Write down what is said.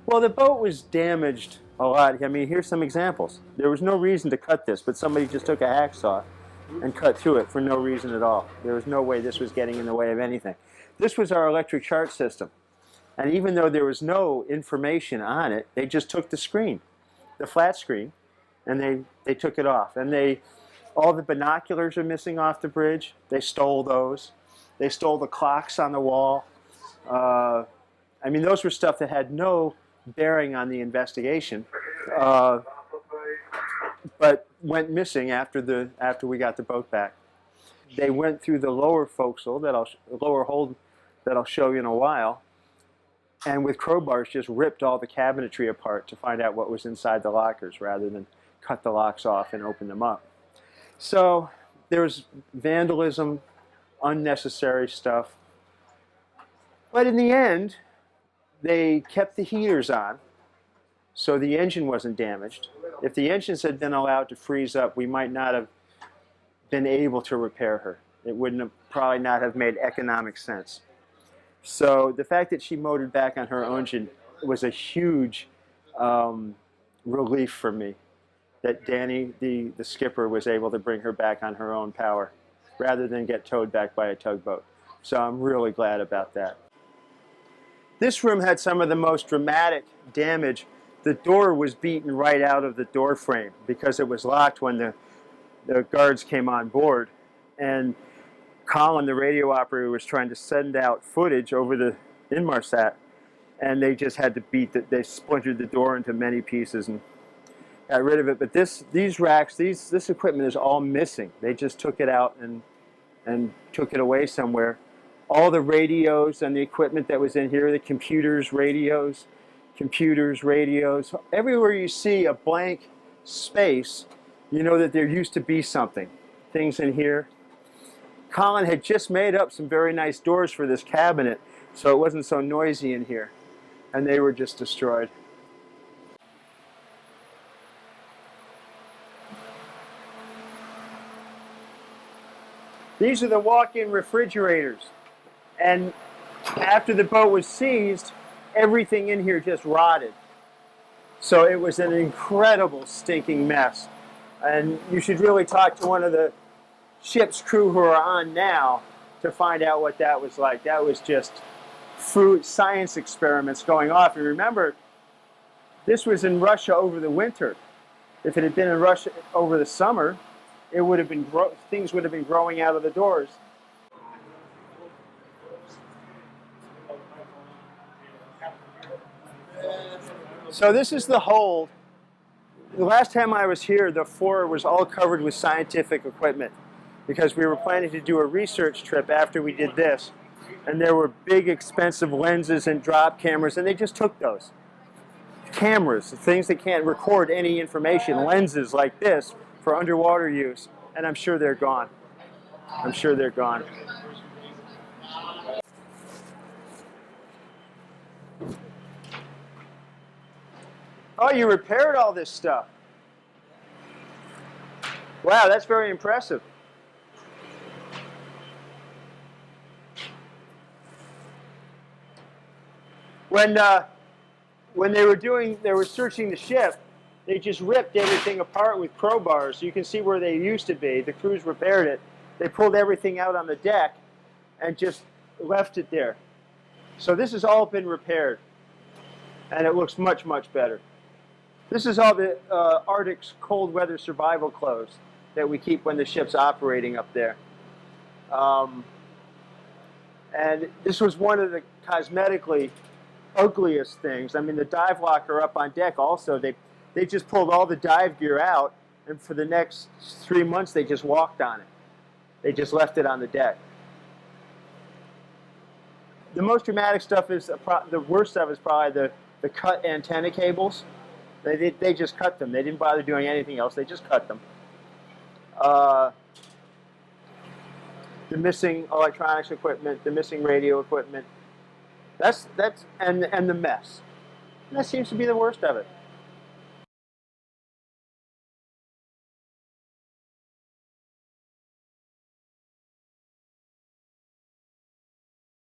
Well, the boat was damaged a lot. I mean, here's some examples. There was no reason to cut this, but somebody just took a hacksaw and cut through it for no reason at all. There was no way this was getting in the way of anything. This was our electric chart system. And even though there was no information on it, they just took the screen, the flat screen, and they took it off. And all the binoculars are missing off the bridge. They stole those. They stole the clocks on the wall. I mean, those were stuff that had no bearing on the investigation, but went missing after we got the boat back. They went through the lower forecastle, lower hold that I'll show you in a while, and with crowbars just ripped all the cabinetry apart to find out what was inside the lockers rather than cut the locks off and open them up. So there was vandalism, unnecessary stuff. But in the end, they kept the heaters on, so the engine wasn't damaged. If the engines had been allowed to freeze up, we might not have been able to repair her. It wouldn't have, probably not have made economic sense. So the fact that she motored back on her engine was a huge relief for me. That Danny, the skipper, was able to bring her back on her own power rather than get towed back by a tugboat. So I'm really glad about that. This room had some of the most dramatic damage. The door was beaten right out of the door frame because it was locked when the guards came on board. And Colin, the radio operator, was trying to send out footage over the Inmarsat, and they just had to they splintered the door into many pieces and got rid of it. But these racks, this equipment is all missing. They just took it out and took it away somewhere. All the radios and the equipment that was in here, the computers, radios, everywhere you see a blank space, you know that there used to be something. Things in here. Colin had just made up some very nice doors for this cabinet, so it wasn't so noisy in here. And they were just destroyed. These are the walk-in refrigerators. And after the boat was seized, everything in here just rotted. So it was an incredible stinking mess. And you should really talk to one of the ship's crew who are on now to find out what that was like. That was just science experiments going off. And remember, this was in Russia over the winter. If it had been in Russia over the summer, it would have been things would have been growing out of the doors. So this is the hold. The last time I was here, the floor was all covered with scientific equipment because we were planning to do a research trip after we did this. And there were big, expensive lenses and drop cameras, and they just took those. Cameras, things that can't record any information, lenses like this for underwater use, and I'm sure they're gone. I'm sure they're gone. Oh, you repaired all this stuff. Wow, that's very impressive. When they were searching the ship, they just ripped everything apart with crowbars. You can see where they used to be. The crews repaired it. They pulled everything out on the deck and just left it there. So this has all been repaired, and it looks much, much better. This is all the Arctic's cold weather survival clothes that we keep when the ship's operating up there. And this was one of the cosmetically ugliest things. I mean, the dive locker up on deck also, they just pulled all the dive gear out, and for the next 3 months they just walked on it. They just left it on the deck. The most dramatic stuff is, the worst stuff is probably the cut antenna cables. They just cut them. They didn't bother doing anything else. They just cut them. The missing electronics equipment, the missing radio equipment. And the mess. And that seems to be the worst of it.